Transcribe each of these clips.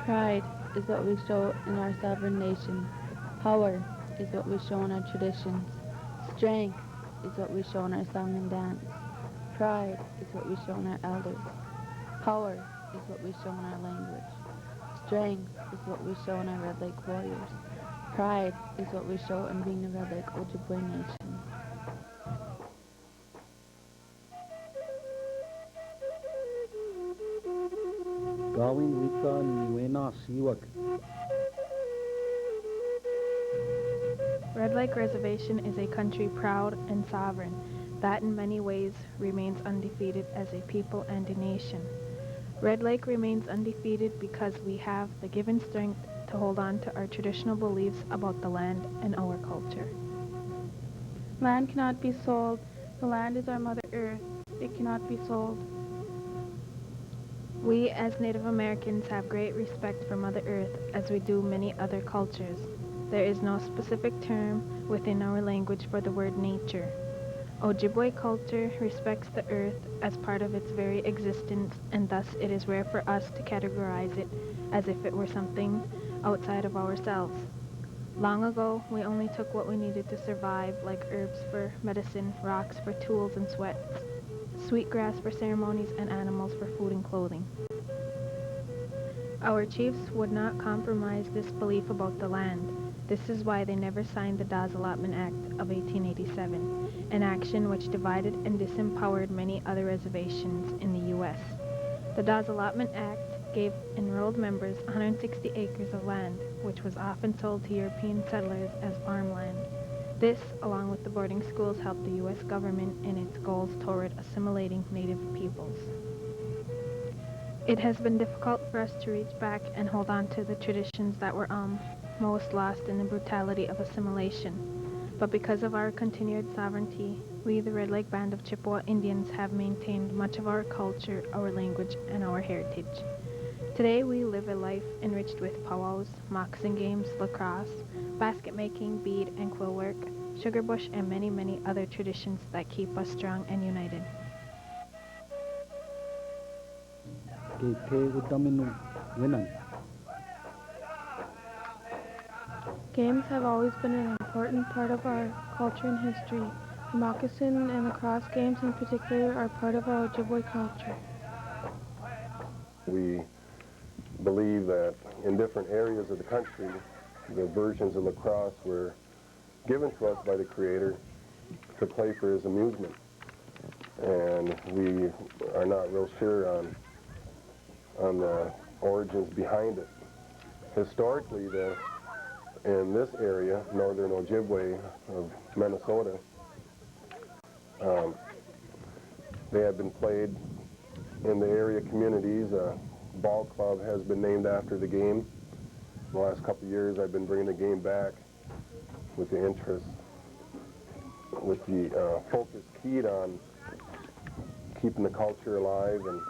Pride is what we show in our sovereign nation. Power is what we show in our traditions. Strength is what we show in our song and dance. Pride is what we show in our elders. Power is what we show in our language. Strength is what we show in our Red Lake warriors. Pride is what we show in being the Red Lake Ojibwe Nation. Gawin Wika Niwena Siwak. Red Lake Reservation is a country proud and sovereign that in many ways remains undefeated as a people and a nation. Red Lake remains undefeated because we have the given strength to hold on to our traditional beliefs about the land and our culture. Land cannot be sold. The land is our Mother Earth. It cannot be sold. We as Native Americans have great respect for Mother Earth as we do many other cultures. There is no specific term within our language for the word nature. Ojibwe culture respects the earth as part of its very existence, and thus it is rare for us to categorize it as if it were something outside of ourselves. Long ago, we only took what we needed to survive, like herbs for medicine, rocks for tools and sweats, sweetgrass for ceremonies, and animals for food and clothing. Our chiefs would not compromise this belief about the land. This is why they never signed the Dawes Allotment Act of 1887, an action which divided and disempowered many other reservations in the U.S. The Dawes Allotment Act gave enrolled members 160 acres of land, which was often sold to European settlers as farmland. This, along with the boarding schools, helped the U.S. government in its goals toward assimilating Native peoples. It has been difficult for us to reach back and hold on to the traditions that were most lost in the brutality of assimilation. But because of our continued sovereignty, we, the Red Lake Band of Chippewa Indians, have maintained much of our culture, our language, and our heritage. Today we live a life enriched with powwows, moccasin games, lacrosse, basket making, bead and quill work, sugar bush, and many, many other traditions that keep us strong and united. Games have always been an important part of our culture and history. The moccasin and lacrosse games in particular are part of our Ojibwe culture. We believe that in different areas of the country, the versions of lacrosse were given to us by the Creator to play for His amusement. And we are not real sure on the origins behind it. Historically, in this area, northern Ojibwe of Minnesota, they have been played in the area communities. A ball club has been named after the game. In the last couple of years, I've been bringing the game back with the interest, with the focus keyed on keeping the culture alive and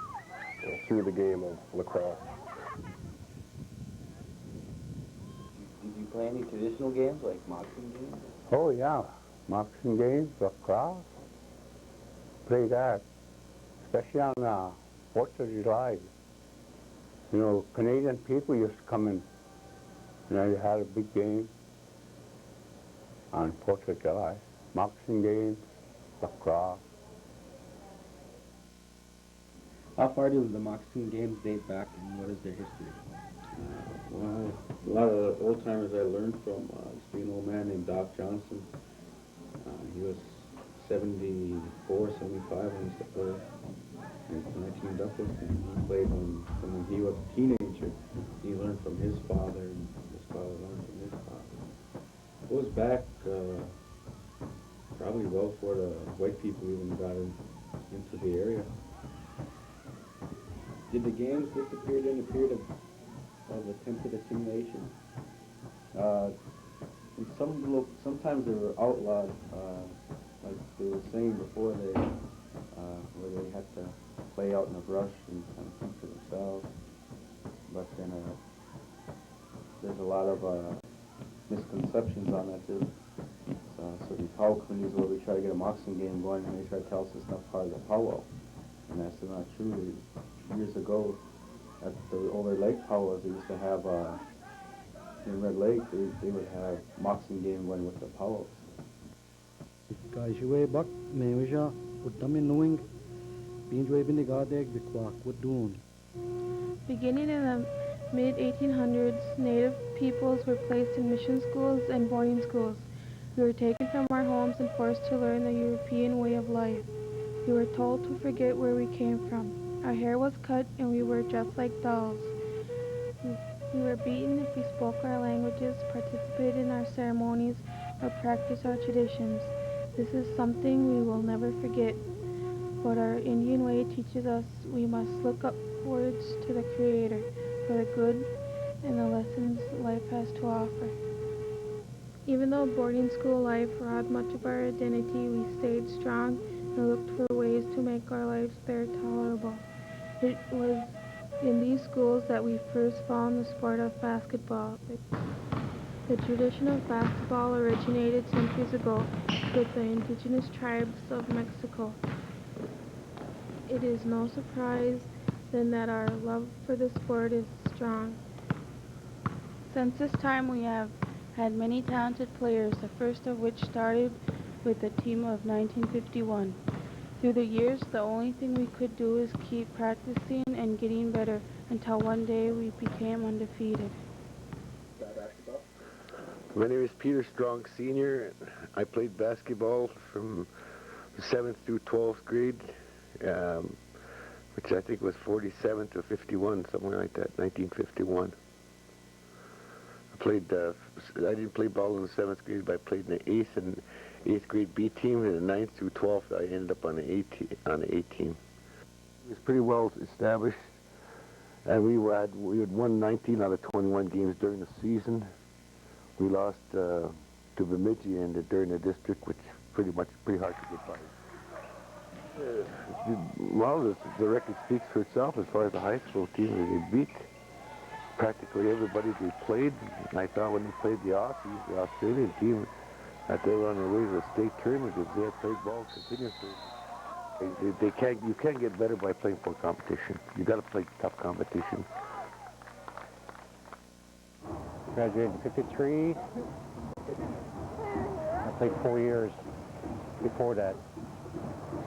through the game of lacrosse. Did you play any traditional games like moccasin games? Oh yeah, moccasin games, lacrosse. Play that, especially on 4th of July. You know, Canadian people used to come in. You know, you had a big game on 4th of July. Moccasin games, lacrosse. How far do the moccasin games date back, and what is their history? Well, a lot of the old timers I learned from, this an old man named Doc Johnson. He was 74, 75 when he started when I teamed up with him. He played from when he was a teenager. He learned from his father, and his father learned from his father. It goes back probably well before the white people even got into the area. Did the games disappear during the period of attempted assimilation? Sometimes they were outlawed, like they were saying before, where they had to play out in the brush and kind of think for themselves. But then there's a lot of misconceptions on that too. So these powwow communities where we try to get a moccasin game going, and they try to tell us it's not part of the powwow, and that's not true. Years ago, at the older lake powwows, they used to have, in Red Lake, they would have moccasin game going with the powwows. Gaishwe bak mewisha utami knowing binjwe binigade bikwak wudun. Beginning in the mid-1800s, Native peoples were placed in mission schools and boarding schools. We were taken from our homes and forced to learn the European way of life. We were told to forget where we came from. Our hair was cut and we were dressed like dolls. We were beaten if we spoke our languages, participated in our ceremonies, or practiced our traditions. This is something we will never forget. But our Indian way teaches us we must look upwards to the Creator for the good and the lessons life has to offer. Even though boarding school life robbed much of our identity, we stayed strong and looked for ways to make our lives there tolerable. It was in these schools that we first found the sport of basketball. The tradition of basketball originated centuries ago with the indigenous tribes of Mexico. It is no surprise then that our love for the sport is strong. Since this time we have had many talented players, the first of which started with the team of 1951. Through the years, the only thing we could do is keep practicing and getting better until one day we became undefeated. My name is Peter Strong Sr. I played basketball from 7th through 12th grade, which I think was 47 to 51, something like that, 1951. I didn't play ball in the 7th grade, but I played in the 8th and 8th grade B team, and the 9th through 12th I ended up on the A team. It was pretty well established, and we had won 19 out of 21 games during the season. We lost to Bemidji during the district, which pretty hard to get by. Well, the record speaks for itself as far as the high school team. They beat practically everybody they played. And I thought when they played the Aussies, the Australian team, that they were on their way to the state tournament because they had played ball continuously. You can't get better by playing for competition. You got to play tough competition. Graduated in 53. I played 4 years before that.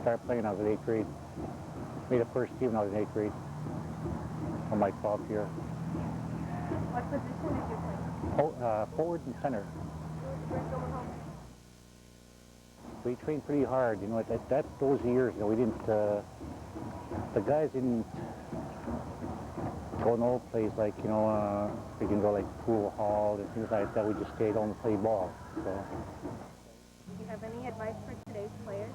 Started playing when I was in 8th grade. Made the first team when I was in 8th grade. On my 12th year. What position did you play? Forward and center. We trained pretty hard, you know. Those years, you know, we didn't. The guys didn't go in old plays like, you know, we can go like pool hall and things like that. We just stayed home and played ball. So. Do you have any advice for today's players?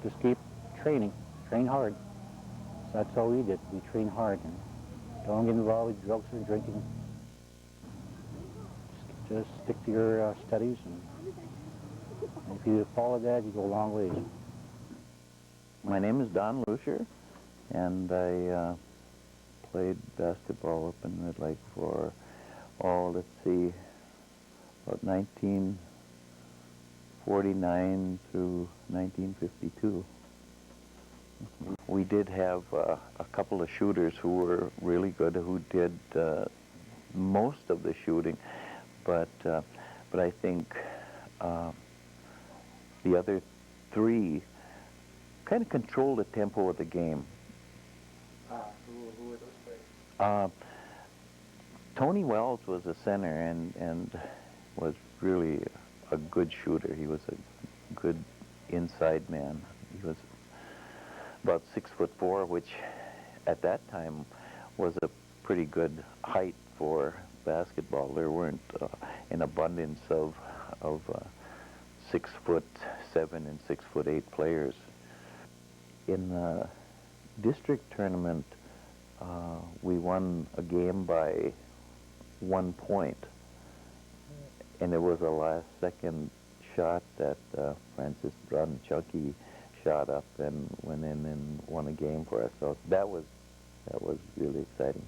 Just keep training. Train hard. So that's all we did. We trained hard. And don't get involved with drugs or drinking. Just stick to your studies. And if you follow that, you go a long ways. My name is Don Lucier, and I played basketball up in Red Lake for, about 1949 through 1952. We did have a couple of shooters who were really good, who did most of the shooting, but I think the other three kind of controlled the tempo of the game. Who were those players? Tony Wells was a center and was really a good shooter. He was a good inside man. He was about 6'4", which at that time was a pretty good height for basketball. There weren't an abundance of 6'7" and 6'8" players. In the district tournament, we won a game by 1 point, and it was a last-second shot that Francis Chunky shot up and went in and won a game for us. So that was really exciting.